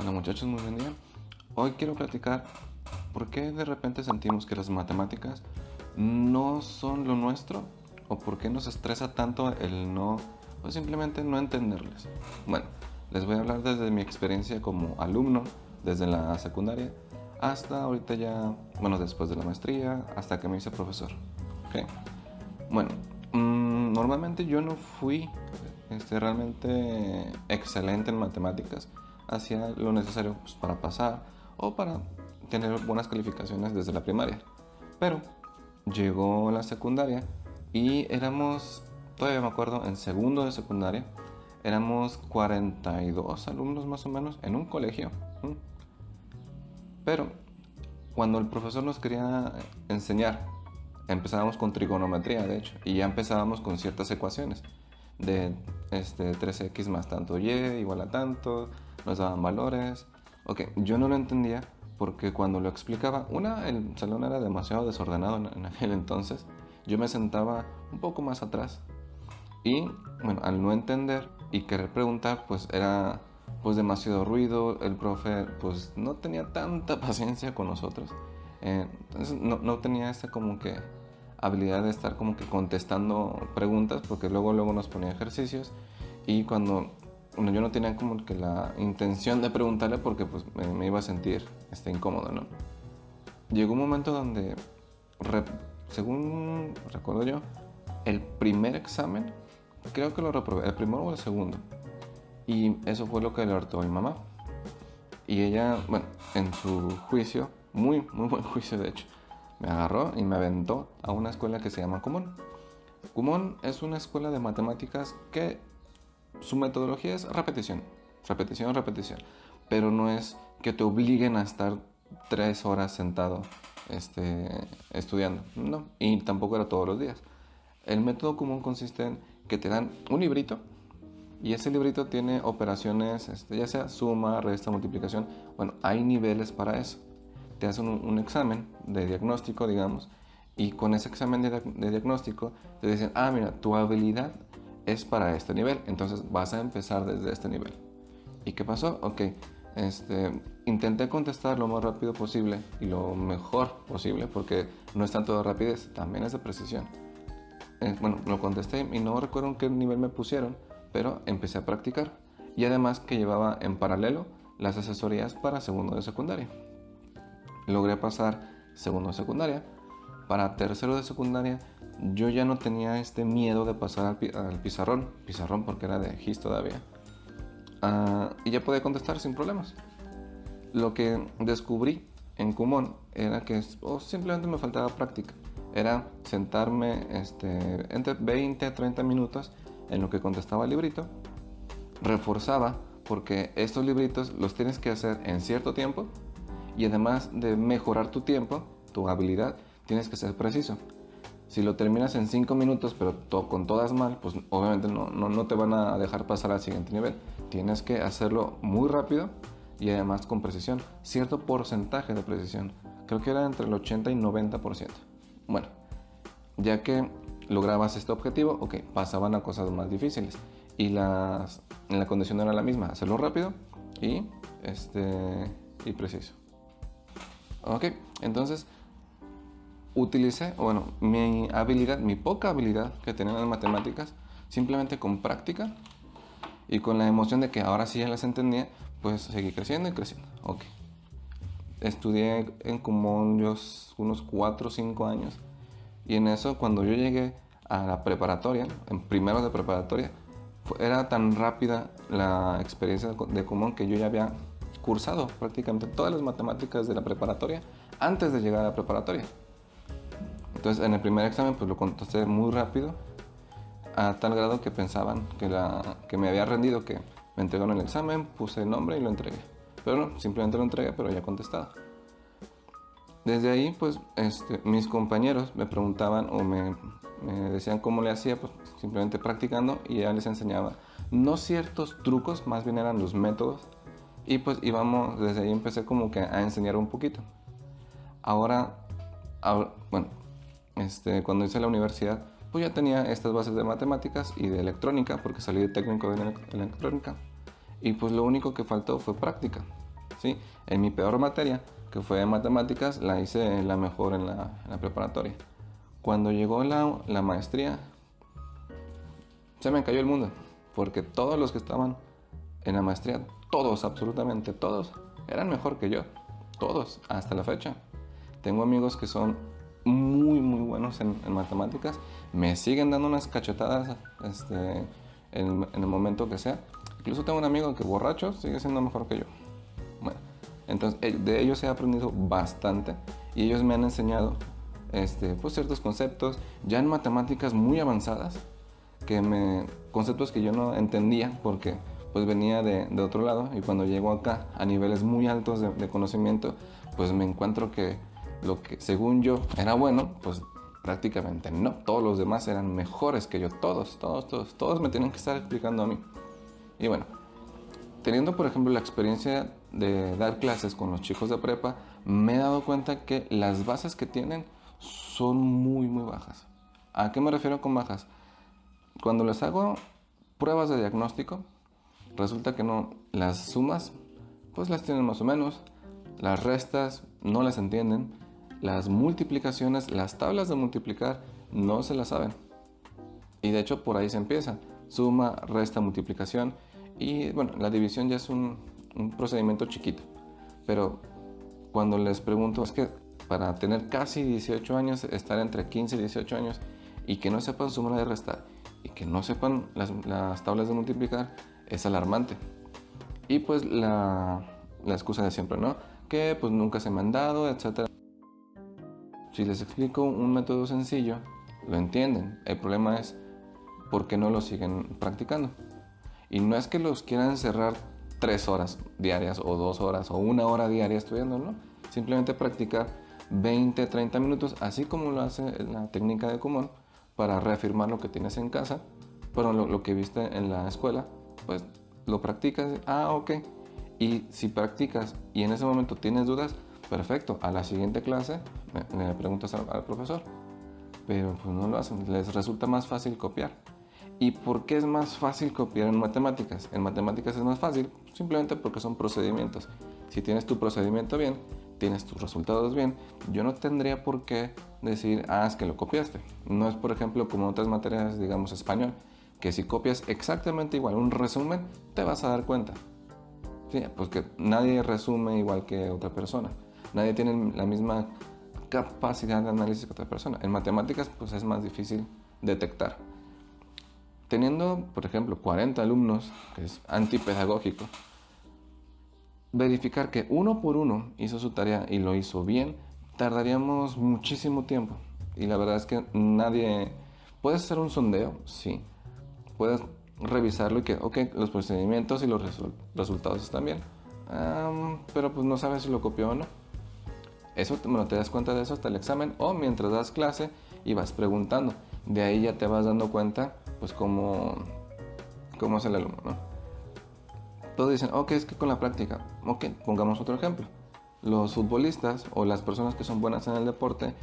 Hola muchachos, muy buen día. Hoy quiero platicar por qué de repente sentimos que las matemáticas no son lo nuestro o por qué nos estresa tanto el no, o simplemente no entenderles. Bueno, les voy a hablar desde mi experiencia como alumno, desde la secundaria hasta ahorita ya, bueno, después de la maestría, hasta que me hice profesor. Ok. Bueno, normalmente yo no fui realmente excelente en matemáticas. Hacía lo necesario pues, para pasar o para tener buenas calificaciones desde la primaria. Pero llegó la secundaria y éramos, todavía me acuerdo, en segundo de secundaria, éramos 42 alumnos más o menos en un colegio. Pero cuando el profesor nos quería enseñar, empezábamos con trigonometría, de hecho, y ya empezábamos con ciertas ecuaciones de 3x más tanto y igual a tanto, nos daban valores. Ok, yo no lo entendía porque cuando lo explicaba, el salón era demasiado desordenado en aquel entonces, yo me sentaba un poco más atrás y bueno, al no entender y querer preguntar, pues era pues demasiado ruido, el profe pues no tenía tanta paciencia con nosotros, entonces no tenía esta como que habilidad de estar como que contestando preguntas porque luego nos ponía ejercicios y cuando bueno, yo no tenía como que la intención de preguntarle porque pues me iba a sentir incómodo, ¿no? Llegó un momento donde, según recuerdo yo, el primer examen, creo que lo reprobé, el primero o el segundo. Y eso fue lo que le alertó a mi mamá. Y ella, bueno, en su juicio, muy buen juicio de hecho, me agarró y me aventó a una escuela que se llama Kumon. Kumon es una escuela de matemáticas que su metodología es repetición, repetición, repetición. Pero no es que te obliguen a estar 3 horas sentado estudiando. No, y tampoco era todos los días. El método común consiste en que te dan un librito y ese librito tiene operaciones, ya sea suma, resta, multiplicación. Bueno, hay niveles para eso. Te hacen un examen de diagnóstico, digamos, y con ese examen de diagnóstico te dicen, ah, mira, tu habilidad es para este nivel, entonces vas a empezar desde este nivel. ¿Y qué pasó? Ok, intenté contestar lo más rápido posible y lo mejor posible, porque no es tanto de rapidez, también es de precisión. Bueno, lo contesté y no recuerdo en qué nivel me pusieron, pero empecé a practicar. Y además que llevaba en paralelo las asesorías para segundo de secundaria. Logré pasar segundo de secundaria. Para tercero de secundaria yo ya no tenía este miedo de pasar al pizarrón porque era de GIS todavía. Y ya podía contestar sin problemas. Lo que descubrí en Kumon era que simplemente me faltaba práctica. Era sentarme entre 20 a 30 minutos en lo que contestaba el librito, reforzaba porque estos libritos los tienes que hacer en cierto tiempo y además de mejorar tu tiempo, tu habilidad, tienes que ser preciso. Si lo terminas en 5 minutos pero con todas mal, pues obviamente no te van a dejar pasar al siguiente nivel. Tienes que hacerlo muy rápido y además con precisión, cierto porcentaje de precisión. Creo que era entre el 80 y 90%. Bueno, ya que lograbas este objetivo, ok, pasaban a cosas más difíciles. Y la condición era la misma, hacerlo rápido y, y preciso. Ok, entonces utilicé, bueno, mi habilidad, mi poca habilidad que tenía en las matemáticas, simplemente con práctica y con la emoción de que ahora sí ya las entendía, pues seguí creciendo y creciendo. Ok. Estudié en como unos 4 o 5 años y en eso cuando yo llegué a la preparatoria, en primero de preparatoria, era tan rápida la experiencia de común que yo ya había cursado prácticamente todas las matemáticas de la preparatoria antes de llegar a la preparatoria. Entonces en el primer examen pues lo contesté muy rápido a tal grado que pensaban que me había rendido, que me entregaron el examen, puse el nombre y lo entregué. Pero no, simplemente lo entregué, pero ya contestado. Desde ahí, pues, mis compañeros me preguntaban o me decían cómo le hacía, pues, simplemente practicando y ya les enseñaba. No ciertos trucos, más bien eran los métodos. Y pues íbamos, desde ahí empecé como que a enseñar un poquito. Ahora, bueno, cuando hice la universidad, pues ya tenía estas bases de matemáticas y de electrónica, porque salí de técnico en electrónica. Y pues lo único que faltó fue práctica. ¿sí? En mi peor materia, que fue matemáticas, la hice la mejor en la preparatoria. Cuando llegó la maestría, se me cayó el mundo, porque todos los que estaban en la maestría, todos, absolutamente todos, eran mejor que yo. Todos, hasta la fecha. Tengo amigos que son muy, muy buenos en matemáticas. Me siguen dando unas cachetadas en el momento que sea. Incluso tengo un amigo que borracho sigue siendo mejor que yo. Bueno, entonces de ellos he aprendido bastante y ellos me han enseñado pues ciertos conceptos ya en matemáticas muy avanzadas, conceptos que yo no entendía porque pues venía de otro lado, y cuando llego acá a niveles muy altos de conocimiento, pues me encuentro que lo que según yo era bueno, pues prácticamente no. Todos los demás eran mejores que yo, todos me tienen que estar explicando a mí. Y bueno, teniendo por ejemplo la experiencia de dar clases con los chicos de prepa, me he dado cuenta que las bases que tienen son muy, muy bajas. ¿A qué me refiero con bajas? Cuando les hago pruebas de diagnóstico, resulta que no, las sumas pues las tienen más o menos, las restas no las entienden, las multiplicaciones, las tablas de multiplicar no se las saben. Y de hecho por ahí se empieza, suma, resta, multiplicación, y bueno, la división ya es un procedimiento chiquito. Pero cuando les pregunto, es que para tener casi 18 años, estar entre 15 y 18 años, y que no sepan sumar y restar, y que no sepan las tablas de multiplicar, es alarmante. Y pues la excusa de siempre, ¿no? Que pues nunca se me han dado, etc. Si les explico un método sencillo, lo entienden. El problema es por qué no lo siguen practicando. Y no es que los quieran encerrar 3 horas diarias o 2 horas o 1 hora diaria estudiando, ¿no? Simplemente practicar 20, 30 minutos, así como lo hace la técnica de Kumon, para reafirmar lo que tienes en casa, pero lo que viste en la escuela, pues lo practicas, ok. Y si practicas y en ese momento tienes dudas, perfecto, a la siguiente clase le preguntas al profesor. Pero pues no lo hacen, les resulta más fácil copiar. ¿Y por qué es más fácil copiar en matemáticas? En matemáticas es más fácil simplemente porque son procedimientos. Si tienes tu procedimiento bien, tienes tus resultados bien, yo no tendría por qué decir, es que lo copiaste. No es, por ejemplo, como otras materias, digamos español, que si copias exactamente igual un resumen, te vas a dar cuenta. Sí, pues que nadie resume igual que otra persona. Nadie tiene la misma capacidad de análisis que otra persona. En matemáticas, pues es más difícil detectar. Teniendo, por ejemplo, 40 alumnos, que es antipedagógico, verificar que uno por uno hizo su tarea y lo hizo bien, tardaríamos muchísimo tiempo. Y la verdad es que nadie... ¿Puedes hacer un sondeo? Sí. Puedes revisarlo y que, los procedimientos y los resultados están bien. Pero pues no sabes si lo copió o no. Eso te das cuenta de eso hasta el examen o mientras das clase y vas preguntando. De ahí ya te vas dando cuenta pues cómo es el alumno, ¿no? Todos dicen, es que con la práctica. Pongamos otro ejemplo. Los futbolistas o las personas que son buenas en el deporte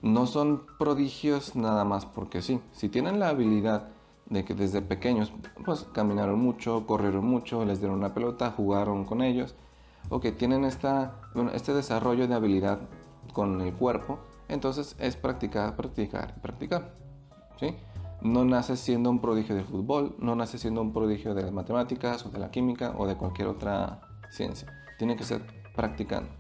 no son prodigios nada más porque sí. Si tienen la habilidad de que desde pequeños pues caminaron mucho, corrieron mucho, les dieron una pelota, jugaron con ellos, o que tienen este desarrollo de habilidad con el cuerpo, entonces es practicar, ¿sí? No naces siendo un prodigio de fútbol, no naces siendo un prodigio de las matemáticas o de la química o de cualquier otra ciencia. Tiene que ser practicando.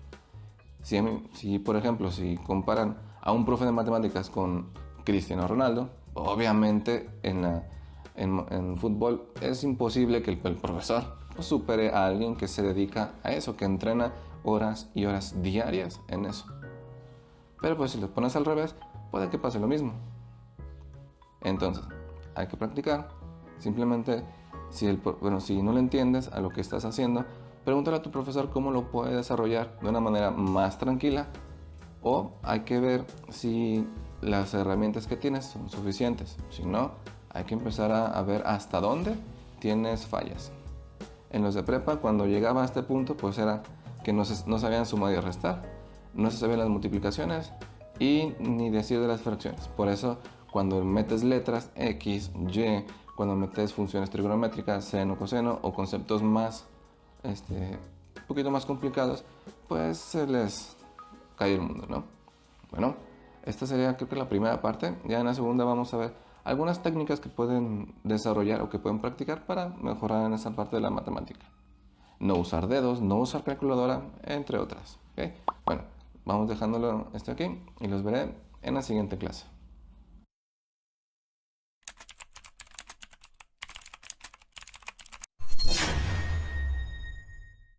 Si por ejemplo, si comparan a un profe de matemáticas con Cristiano Ronaldo, obviamente en fútbol es imposible que el profesor supere a alguien que se dedica a eso, que entrena horas y horas diarias en eso. Pero pues si lo pones al revés, puede que pase lo mismo. Entonces, hay que practicar. Simplemente, si no le entiendes a lo que estás haciendo, pregúntale a tu profesor cómo lo puede desarrollar de una manera más tranquila, o hay que ver si las herramientas que tienes son suficientes. Si no, hay que empezar a ver hasta dónde tienes fallas. En los de prepa, cuando llegaba a este punto, pues era que no sabían sumar y restar, no se sabían las multiplicaciones y ni decir de las fracciones. Por eso, cuando metes letras X, Y, cuando metes funciones trigonométricas, seno, coseno o conceptos más poquito más complicados, pues se les cae el mundo, ¿no? Bueno, esta sería creo que la primera parte. Ya en la segunda vamos a ver algunas técnicas que pueden desarrollar o que pueden practicar para mejorar en esa parte de la matemática. No usar dedos, no usar calculadora, entre otras. ¿Okay? Bueno, vamos dejándolo esto aquí y los veré en la siguiente clase.